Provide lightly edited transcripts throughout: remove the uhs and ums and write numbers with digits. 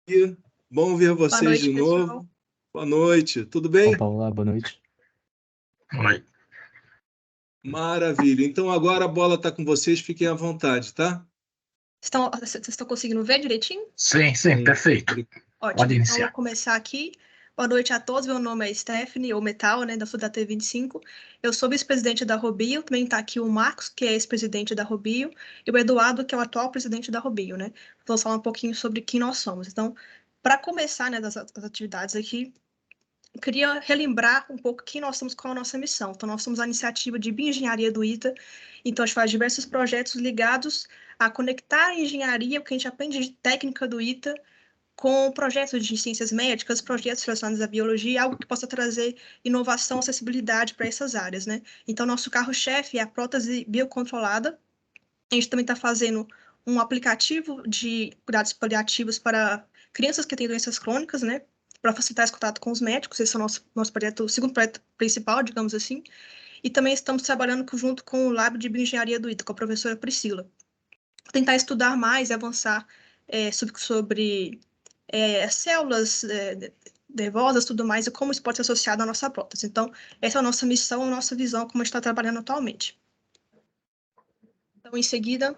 Dia. Bom ver Boa vocês noite, de pessoal. novo. Boa noite, tudo bem? Olá, boa noite. Oi. Maravilha. Então agora a bola está com vocês, fiquem à vontade, tá? Vocês estão conseguindo ver direitinho? Sim, perfeito. Ótimo. Pode Então, iniciar. vou começar aqui. Boa noite a todos. Meu nome é Stephanie, ou Metal, né, da T25. Eu sou vice-presidente da Robio. Também está aqui o Marcos, que é ex-presidente da Robio, e o Eduardo, que é o atual presidente da Robio, né? Vou falar um pouquinho sobre quem nós somos. Então, para começar, né, das atividades aqui, eu queria relembrar um pouco quem nós somos, qual a nossa missão. Então, nós somos a iniciativa de bioengenharia do ITA. Então, a gente faz diversos projetos ligados a conectar a engenharia, o que a gente aprende de técnica do ITA, com projetos de ciências médicas, projetos relacionados à biologia, algo que possa trazer inovação, acessibilidade para essas áreas, né? Então, nosso carro-chefe é a prótese biocontrolada. A gente também está fazendo um aplicativo de cuidados paliativos para crianças que têm doenças crônicas, né? Para facilitar esse contato com os médicos. Esse é o nosso projeto, o segundo projeto principal, digamos assim. E também estamos trabalhando junto com o Lab de Bioengenharia do ITA, com a professora Priscila. Tentar estudar mais e avançar sobre células nervosas, tudo mais, e como isso pode ser associado à nossa prótese. Então, essa é a nossa missão, a nossa visão, como a gente está trabalhando atualmente. Então, em seguida,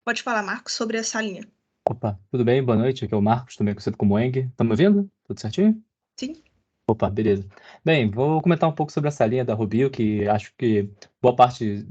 pode falar, Marcos, sobre essa linha. Opa, tudo bem? Boa noite. Aqui é o Marcos, também conhecido como Eng. Tá me ouvindo? Tudo certinho? Sim. Opa, beleza. Bem, vou comentar um pouco sobre essa linha da Rubio, que acho que boa parte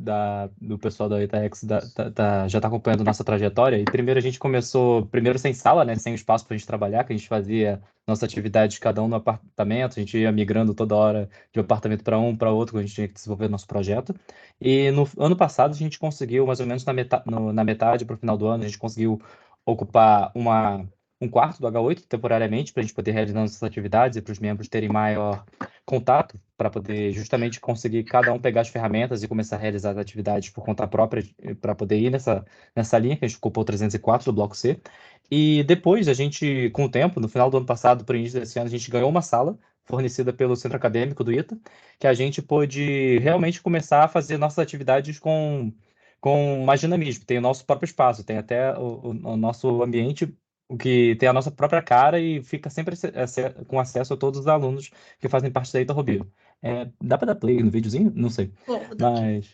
do pessoal da Itaex já está acompanhando nossa trajetória. E primeiro a gente começou, sem sala, né, sem espaço para a gente trabalhar, que a gente fazia nossa atividade cada um no apartamento, a gente ia migrando toda hora de um apartamento para outro, quando a gente tinha que desenvolver nosso projeto. E no ano passado a gente conseguiu, mais ou menos na metade para o final do ano, a gente conseguiu ocupar um quarto do H8 temporariamente para a gente poder realizar nossas atividades e para os membros terem maior contato para poder justamente conseguir cada um pegar as ferramentas e começar a realizar as atividades por conta própria para poder ir nessa linha que a gente ocupou 304 do bloco C. E depois a gente, com o tempo, no final do ano passado para o início desse ano, a gente ganhou uma sala fornecida pelo Centro Acadêmico do ITA, que a gente pôde realmente começar a fazer nossas atividades com mais dinamismo. Tem o nosso próprio espaço, tem até o nosso ambiente, o que tem a nossa própria cara e fica sempre com acesso a todos os alunos que fazem parte da Ita Robilo. Dá para dar play no videozinho? Não sei. Bom, vou dar aqui.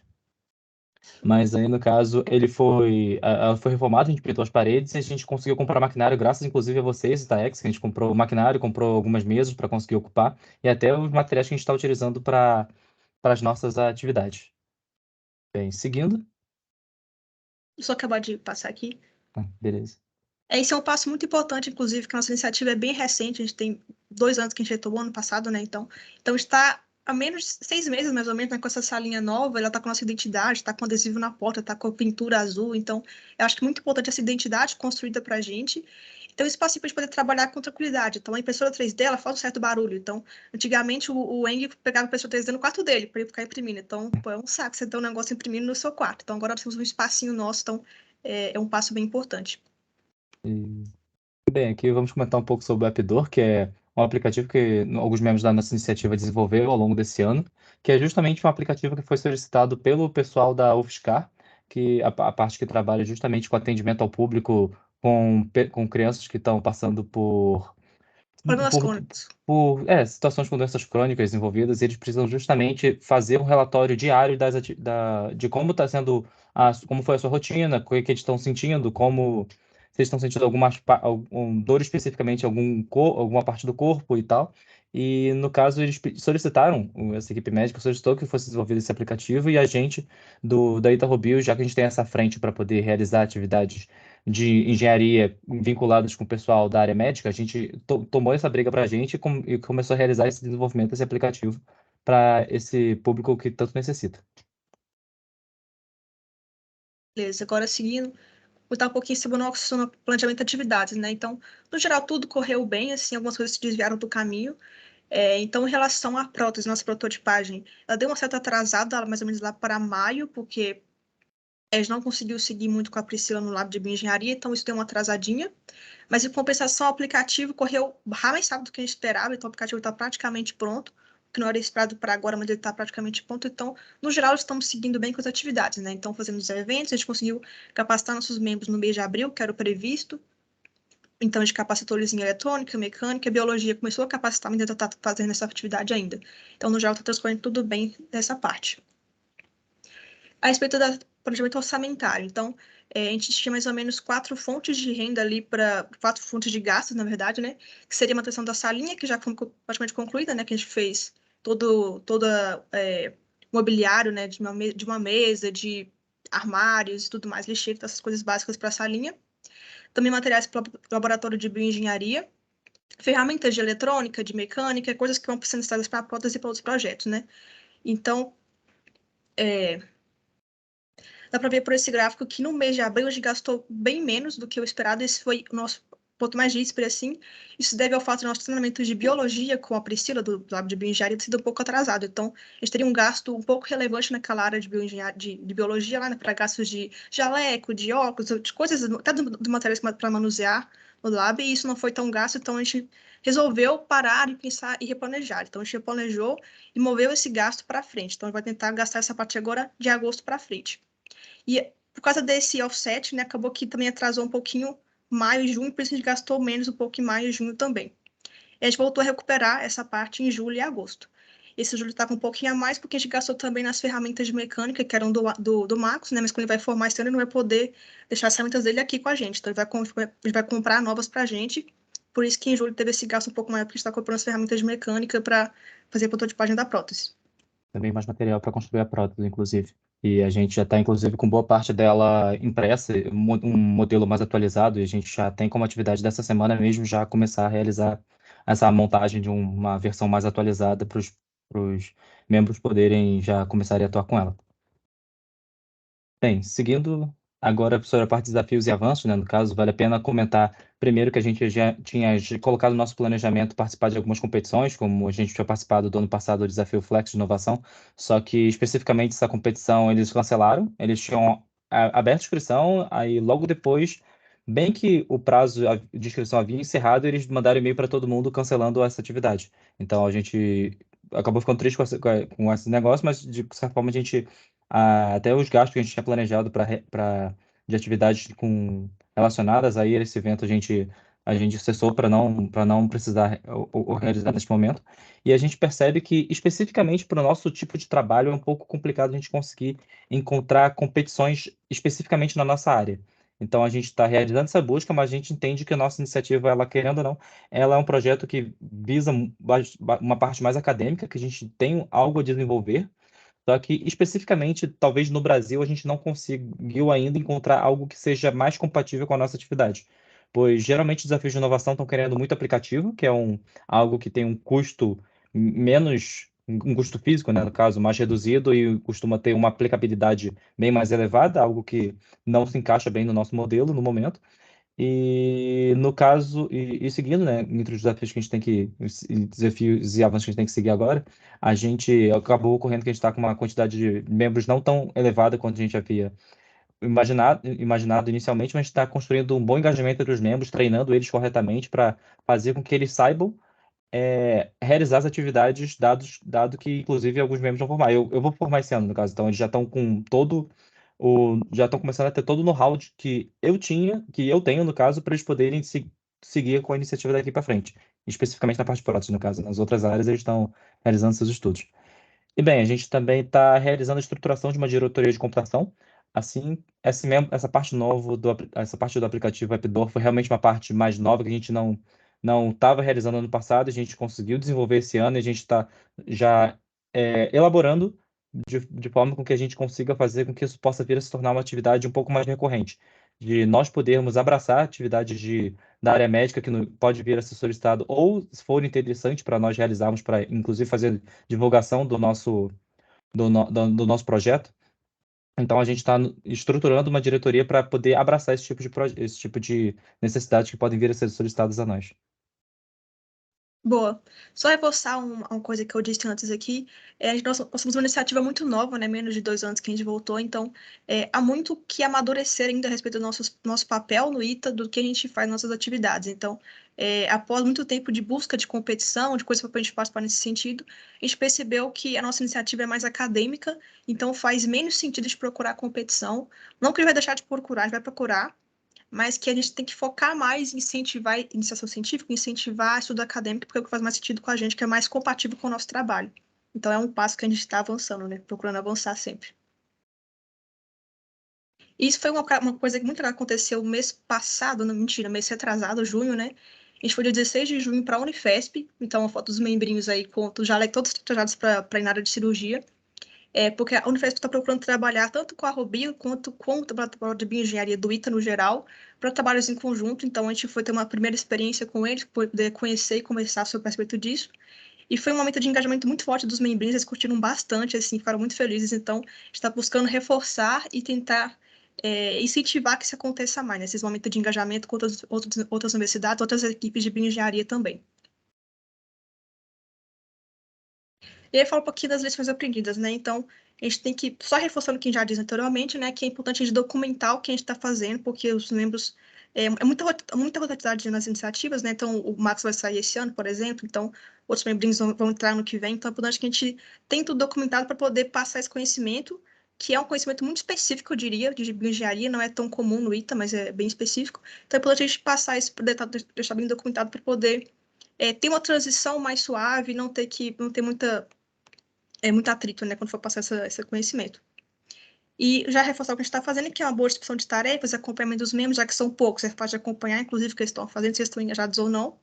Mas aí, no caso, ela foi reformada, a gente pintou as paredes e a gente conseguiu comprar maquinário, graças inclusive a vocês, Itaex, que a gente comprou maquinário, comprou algumas mesas para conseguir ocupar e até os materiais que a gente está utilizando para as nossas atividades. Bem, seguindo. Só acabar de passar aqui. Beleza. Esse é um passo muito importante, inclusive, que a nossa iniciativa é bem recente, a gente tem 2 anos que a gente retomou ano passado, né? Então está há menos de 6 meses, mais ou menos, né, com essa salinha nova, ela está com a nossa identidade, está com adesivo na porta, está com a pintura azul, então eu acho que é muito importante essa identidade construída para a gente. Então, esse espaço para a gente poder trabalhar com tranquilidade. Então, a impressora 3D, ela faz um certo barulho. Então, antigamente, o Eng pegava a impressora 3D no quarto dele, para ele ficar imprimindo. Então, pô, é um saco você ter um negócio imprimindo no seu quarto. Então, agora nós temos um espacinho nosso, então é um passo bem importante. Bem, aqui vamos comentar um pouco sobre o AppDoor, que é um aplicativo que alguns membros da nossa iniciativa desenvolveram ao longo desse ano, que é justamente um aplicativo que foi solicitado pelo pessoal da UFSCar, que a parte que trabalha justamente com atendimento ao público com crianças que estão passando Problemas crônicos. situações com doenças crônicas envolvidas, e eles precisam justamente fazer um relatório diário de como está sendo, como foi a sua rotina, o que eles estão sentindo, se eles estão sentindo algum dor especificamente em alguma parte do corpo e tal. E, no caso, eles solicitaram, essa equipe médica solicitou que fosse desenvolvido esse aplicativo, e a gente da Ita Robio, já que a gente tem essa frente para poder realizar atividades de engenharia vinculadas com o pessoal da área médica, a gente tomou essa briga para a gente e começou a realizar esse desenvolvimento desse aplicativo para esse público que tanto necessita. Beleza, agora seguindo, vou estar um pouquinho sobre o nosso planejamento de atividades, né? Então, no geral, tudo correu bem, assim, algumas coisas se desviaram do caminho. Então, em relação à prótese, nossa prototipagem, ela deu uma certa atrasada, mais ou menos lá para maio, porque a gente não conseguiu seguir muito com a Priscila no lab de bioengenharia, então isso deu uma atrasadinha. Mas, em compensação, o aplicativo correu mais rápido do que a gente esperava, então o aplicativo está praticamente pronto, que não era esperado para agora, mas ele está praticamente pronto. Então, no geral, estamos seguindo bem com as atividades, né? Então, fazendo os eventos, a gente conseguiu capacitar nossos membros no mês de abril, que era o previsto. então de capacitores em eletrônica, mecânica, biologia começou a capacitar, mas ainda está fazendo essa atividade ainda. Então, no geral, está transcorrendo tudo bem nessa parte. A respeito do planejamento orçamentário, então, a gente tinha mais ou menos 4 fontes de renda ali, 4 fontes de gastos, na verdade, né? Que seria a manutenção da salinha, que já foi praticamente concluída, né? Que a gente fez todo mobiliário, né? De uma mesa, de armários e tudo mais, lixeiro, essas coisas básicas para a salinha. Também materiais para o laboratório de bioengenharia, ferramentas de eletrônica, de mecânica, coisas que vão sendo necessárias para a prótese e para outros projetos, né? Então, dá para ver por esse gráfico que no mês de abril a gente gastou bem menos do que o esperado. Esse foi o nosso ponto mais dísparo, assim. Isso deve ao fato de nosso treinamento de biologia com a Priscila, do Lab de Bioengenharia, ter sido um pouco atrasado. Então, a gente teria um gasto um pouco relevante naquela área de biologia, lá, né, para gastos de jaleco, de óculos, de coisas, até de materiais para manusear no lab, e isso não foi tão gasto, então a gente resolveu parar e pensar e replanejar. Então, a gente replanejou e moveu esse gasto para frente. Então, a gente vai tentar gastar essa parte agora de agosto para frente. E por causa desse offset, né, acabou que também atrasou um pouquinho maio e junho, por isso a gente gastou menos um pouco em maio e junho também. E a gente voltou a recuperar essa parte em julho e agosto. Esse julho estava um pouquinho a mais, porque a gente gastou também nas ferramentas de mecânica, que eram do Marcos, né? Mas quando ele vai formar esse ano, ele não vai poder deixar as ferramentas dele aqui com a gente. Então, ele vai comprar novas para a gente. Por isso que em julho teve esse gasto um pouco maior, porque a gente está comprando as ferramentas de mecânica para fazer a prototipagem da prótese. Também mais material para construir a prótese, inclusive. E a gente já está, inclusive, com boa parte dela impressa, um modelo mais atualizado, e a gente já tem como atividade dessa semana mesmo já começar a realizar essa montagem de uma versão mais atualizada para os membros poderem já começarem a atuar com ela. Bem, seguindo agora sobre a parte de desafios e avanços, né, no caso, vale a pena comentar primeiro que a gente já tinha colocado no nosso planejamento participar de algumas competições, como a gente tinha participado do ano passado do Desafio Flex de Inovação, só que especificamente essa competição eles cancelaram, eles tinham aberto a inscrição, aí logo depois, bem que o prazo de inscrição havia encerrado, eles mandaram e-mail para todo mundo cancelando essa atividade. Então a gente acabou ficando triste com esse negócio, mas de certa forma a gente até os gastos que a gente tinha planejado de atividades relacionadas a esse evento a gente cessou para não precisar organizar nesse momento. E a gente percebe que, especificamente para o nosso tipo de trabalho, é um pouco complicado a gente conseguir encontrar competições especificamente na nossa área. Então, a gente está realizando essa busca, mas a gente entende que a nossa iniciativa, ela querendo ou não, ela é um projeto que visa uma parte mais acadêmica, que a gente tem algo a desenvolver, só que, especificamente, talvez no Brasil, a gente não conseguiu ainda encontrar algo que seja mais compatível com a nossa atividade. Pois, geralmente, desafios de inovação estão querendo muito aplicativo, que é algo que tem um custo menos, um custo físico, né, no caso, mais reduzido e costuma ter uma aplicabilidade bem mais elevada, algo que não se encaixa bem no nosso modelo no momento. E no caso, e seguindo, né, entre os desafios que a gente tem desafios e avanços que a gente tem que seguir agora, a gente acabou ocorrendo que a gente está com uma quantidade de membros não tão elevada quanto a gente havia imaginado inicialmente, mas a gente está construindo um bom engajamento entre os membros, treinando eles corretamente para fazer com que eles saibam realizar as atividades, dado que, inclusive, alguns membros vão formar. Eu vou formar esse ano, no caso, então eles já estão com já estão começando a ter todo o know-how que eu tenho, no caso, para eles poderem seguir com a iniciativa daqui para frente, especificamente na parte de prótese, no caso. Nas outras áreas, eles estão realizando seus estudos. E bem, a gente também está realizando a estruturação de uma diretoria de computação. Assim, essa parte essa parte do aplicativo AppDoor foi realmente uma parte mais nova que a gente não estava realizando ano passado, a gente conseguiu desenvolver esse ano e a gente está já elaborando de forma com que a gente consiga fazer com que isso possa vir a se tornar uma atividade um pouco mais recorrente, de nós podermos abraçar atividades da área médica que pode vir a ser solicitado ou, se for interessante para nós realizarmos, para inclusive fazer divulgação do nosso projeto. Então, a gente está estruturando uma diretoria para poder abraçar esse tipo de necessidades que podem vir a ser solicitadas a nós. Boa. Só reforçar uma coisa que eu disse antes aqui, nós somos uma iniciativa muito nova, né? Menos de 2 anos que a gente voltou, então há muito que amadurecer ainda a respeito do nosso papel no ITA, do que a gente faz nas nossas atividades. Então, após muito tempo de busca de competição, de coisas para a gente participar nesse sentido, a gente percebeu que a nossa iniciativa é mais acadêmica, então faz menos sentido de procurar competição. Não que a gente vai deixar de procurar, a gente vai procurar, mas que a gente tem que focar mais em incentivar a iniciação científica, incentivar estudo acadêmico, porque é o que faz mais sentido com a gente, que é mais compatível com o nosso trabalho. Então, é um passo que a gente está avançando, né? Procurando avançar sempre. Isso foi uma coisa que muito legal aconteceu mês passado, não, mentira, mês retrasado, junho, né? A gente foi dia 16 de junho para a Unifesp, então a foto dos membrinhos aí, já todos trajados para ir na área de cirurgia. Porque a Unifesp está procurando trabalhar tanto com a Robio quanto com o laboratório de bioengenharia do ITA no geral, para trabalhos em conjunto. Então, a gente foi ter uma primeira experiência com eles, poder conhecer e conversar sobre a respeito disso. E foi um momento de engajamento muito forte dos membrinhos, eles curtiram bastante, assim, ficaram muito felizes. Então, a gente está buscando reforçar e tentar incentivar que isso aconteça mais, nesses momentos de engajamento com outras universidades, outras equipes de bioengenharia também. E aí fala um pouquinho das lições aprendidas, né? Então, a gente tem que, só reforçando o que a gente já disse anteriormente, né, que é importante a gente documentar o que a gente está fazendo, porque os membros, muita rotatividade nas iniciativas, né? Então, o Max vai sair esse ano, por exemplo, então, outros membrinhos vão entrar no que vem, então é importante que a gente tenha tudo documentado para poder passar esse conhecimento, que é um conhecimento muito específico, eu diria, de bioengenharia, não é tão comum no ITA, mas é bem específico. Então, é importante a gente passar isso, deixar bem documentado para poder ter uma transição mais suave, não ter muito atrito, né, quando for passar esse conhecimento. E já reforçar o que a gente está fazendo, que é uma boa distribuição de tarefas, acompanhamento dos membros, já que são poucos, é fácil de acompanhar, inclusive, o que eles estão fazendo, se eles estão engajados ou não.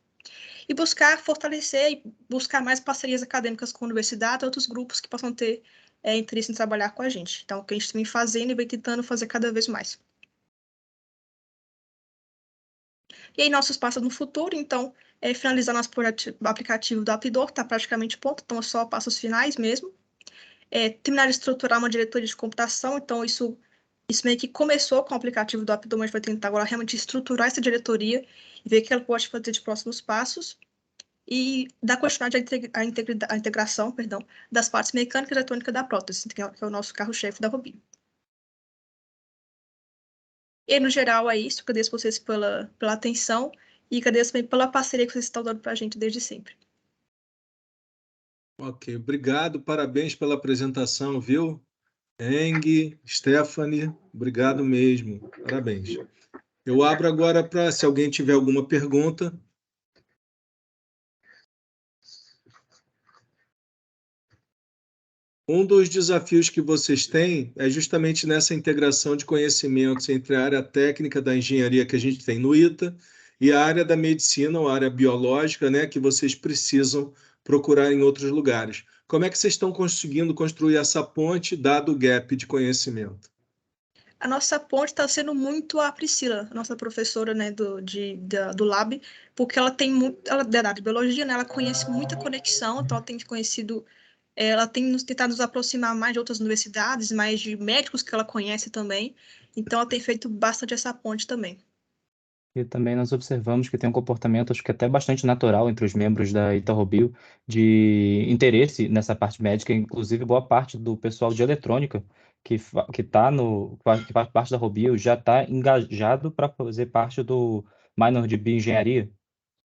E buscar fortalecer e buscar mais parcerias acadêmicas com a universidade, outros grupos que possam ter interesse em trabalhar com a gente. Então, o que a gente vem fazendo e vem tentando fazer cada vez mais. E aí, nossos passos no futuro, então, finalizar nosso aplicativo do Apidor, que está praticamente pronto, então, é só passos finais mesmo. Terminar de estruturar uma diretoria de computação, então isso meio que começou com o aplicativo do Apidor, mas vai tentar agora realmente estruturar essa diretoria e ver o que ela pode fazer de próximos passos e dar continuidade à integração, das partes mecânicas e eletrônicas da prótese, que é o nosso carro-chefe da Robinho. E, no geral, é isso. Agradeço vocês pela atenção e agradeço também pela parceria que vocês estão dando para a gente desde sempre. Ok, obrigado, parabéns pela apresentação, viu? Eng, Stephanie, obrigado mesmo, parabéns. Eu abro agora para, se alguém tiver alguma pergunta. Um dos desafios que vocês têm é justamente nessa integração de conhecimentos entre a área técnica da engenharia que a gente tem no ITA e a área da medicina, ou a área biológica, né, que vocês precisam procurar em outros lugares. Como é que vocês estão conseguindo construir essa ponte, dado o gap de conhecimento? A nossa ponte está sendo muito a Priscila, a nossa professora, né, do Lab, porque ela tem muito, ela é da área de biologia, né, ela conhece muita conexão, então ela tem tentado nos aproximar mais de outras universidades, mais de médicos que ela conhece também, então ela tem feito bastante essa ponte também. E também nós observamos que tem um comportamento, acho que até bastante natural entre os membros da Ita-Robio, de interesse nessa parte médica, inclusive boa parte do pessoal de eletrônica que faz parte da Robio já está engajado para fazer parte do minor de bioengenharia.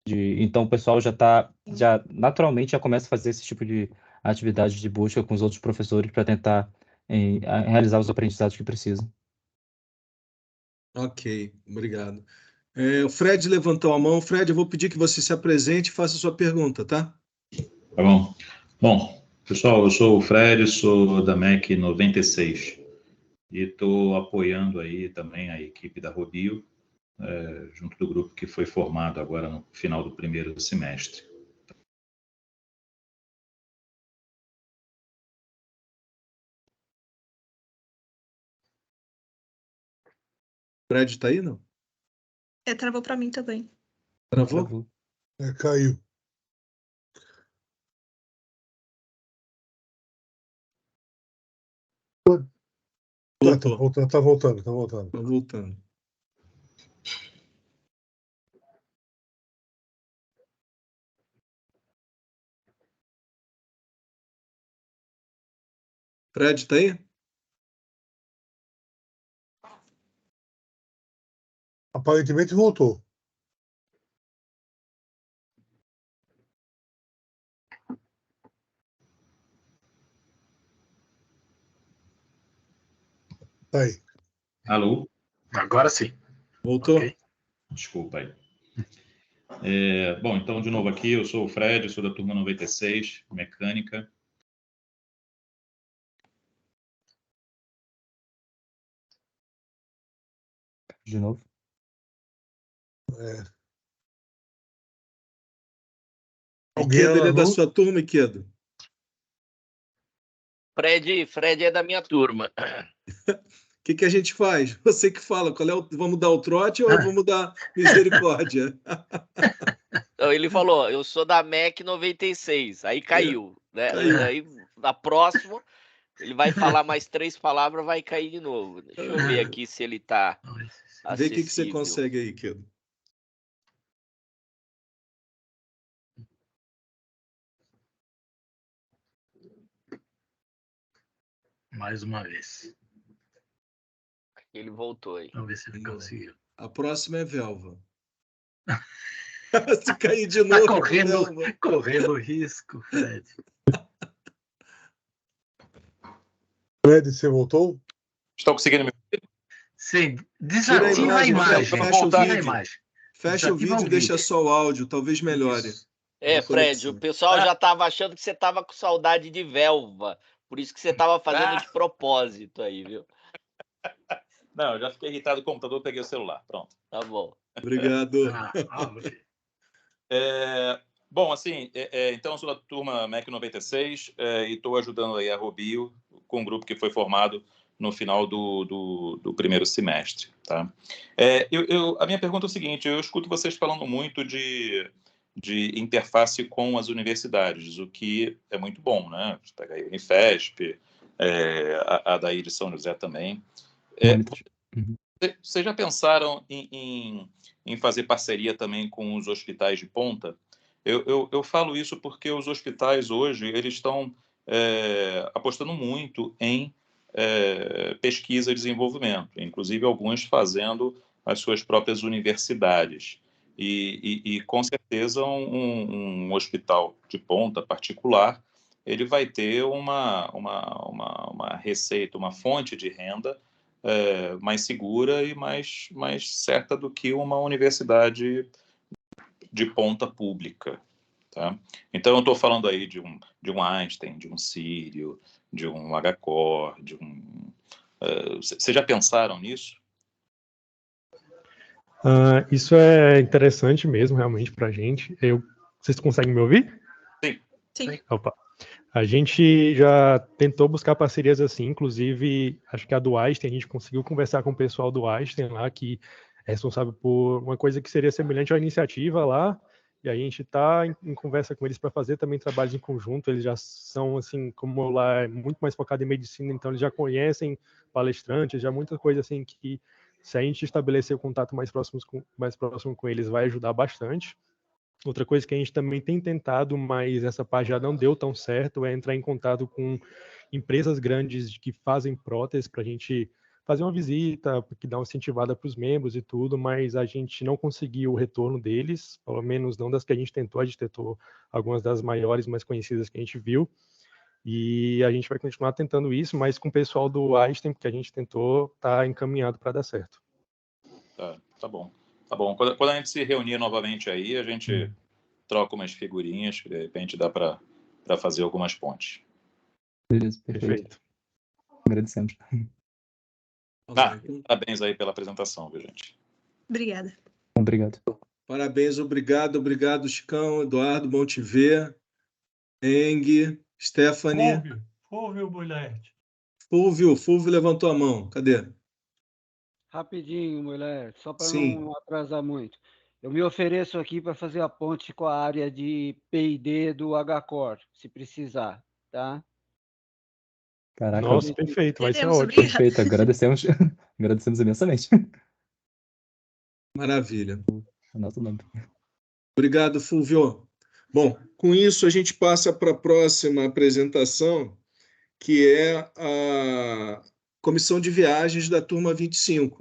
Então o pessoal já naturalmente já começa a fazer esse tipo de atividade de busca com os outros professores para tentar realizar os aprendizados que precisam. Ok, obrigado. O Fred levantou a mão. Fred, eu vou pedir que você se apresente e faça a sua pergunta, tá? Tá bom. Bom, pessoal, eu sou o Fred, sou da MEC 96 e estou apoiando aí também a equipe da Robio, junto do grupo que foi formado agora no final do primeiro semestre. Fred está aí, não? Travou para mim também. Travou? Caiu. Voltou. Tá voltando. Tá voltando. Fred está aí? Aparentemente voltou. Tá aí. Alô? Agora sim. Voltou? Ok. Desculpa aí. Bom, então, de novo aqui, eu sou o Fred, sou da turma 96, mecânica. De novo. Alguém Iquedo, ele é da não- sua turma, Iquedo? Fred é da minha turma. O que a gente faz? Você que fala, vamos dar o trote ou Ah. vamos dar misericórdia? Então, ele falou, eu sou da MEC 96, aí caiu, né? Caiu. Aí, na próxima, ele vai falar mais 3 palavras, vai cair de novo. Deixa eu ver aqui se ele tá Vê o que você acessível. consegue aí, Iquedo. Mais uma vez. Ele voltou aí. Vamos ver se ele conseguiu. A próxima é Velva. Se cair de Tá novo, Velva. correndo risco, Fred. Fred, você voltou? Estão conseguindo me Sim, Tira desativa a imagem. fecha o Tira a vídeo. imagem. Fecha o Desativa vídeo e deixa só o áudio, talvez melhore. Isso. É, a Fred, conexão. o pessoal já tava achando que você tava com saudade de Velva. Por isso que você tava fazendo de propósito aí, viu? Não, eu já fiquei irritado com o computador, peguei o celular. Pronto. Tá bom. Obrigado. Ok. Bom, assim, então eu sou da turma MEC 96 e estou ajudando aí a Robio com um grupo que foi formado no final do primeiro semestre, tá? A minha pergunta é o seguinte, eu escuto vocês falando muito de interface com as universidades, o que é muito bom, né? Você pega aí a Unifesp, a daí de São José também. Vocês já pensaram em fazer parceria também com os hospitais de ponta? Eu falo isso porque os hospitais hoje eles estão apostando muito em pesquisa e desenvolvimento, inclusive alguns fazendo as suas próprias universidades. E com certeza um hospital de ponta particular ele vai ter uma receita, uma fonte de renda mais segura e mais certa do que uma universidade de ponta pública. Tá? Então, eu estou falando aí de um Einstein, de um Sírio, de um HCOR, de um... Vocês já pensaram nisso? Isso é interessante mesmo, realmente, para a gente. Vocês conseguem me ouvir? Sim. Opa. A gente já tentou buscar parcerias assim, inclusive, acho que a do Einstein, a gente conseguiu conversar com o pessoal do Einstein lá, que é responsável por uma coisa que seria semelhante à iniciativa lá, e a gente está em conversa com eles para fazer também trabalhos em conjunto. Eles já são, assim, como lá é muito mais focado em medicina, então eles já conhecem palestrantes, já muita coisa assim que, se a gente estabelecer o contato mais próximo com eles, vai ajudar bastante. Outra coisa que a gente também tem tentado, mas essa parte já não deu tão certo, é entrar em contato com empresas grandes que fazem próteses para a gente fazer uma visita, que dá uma incentivada para os membros e tudo, mas a gente não conseguiu o retorno deles, pelo menos não das que a gente tentou algumas das maiores, mais conhecidas que a gente viu, e a gente vai continuar tentando isso, mas com o pessoal do Einstein, que a gente tentou, está encaminhado para dar certo. Tá bom. Tá bom. Quando a gente se reunir novamente aí, a gente troca umas figurinhas, que de repente dá para fazer algumas pontes. Beleza, perfeito. Agradecemos. Parabéns aí pela apresentação, viu, gente? Obrigada. Obrigado. Parabéns, obrigado, Chicão, Eduardo, bom te ver. Eng, Stephanie. Fúvio Bulete. Fúvio levantou a mão. Cadê? Rapidinho, mulher, só para Sim. não atrasar muito. Eu me ofereço aqui para fazer a ponte com a área de P&D do HCOR, se precisar, tá? Caraca, Nossa, perfeito, vai ser Teremos, ótimo. obrigada. perfeito, agradecemos imensamente. Maravilha. Nosso nome. Obrigado, Fúvio. Bom, com isso a gente passa para a próxima apresentação, que é a Comissão de Viagens da turma 25.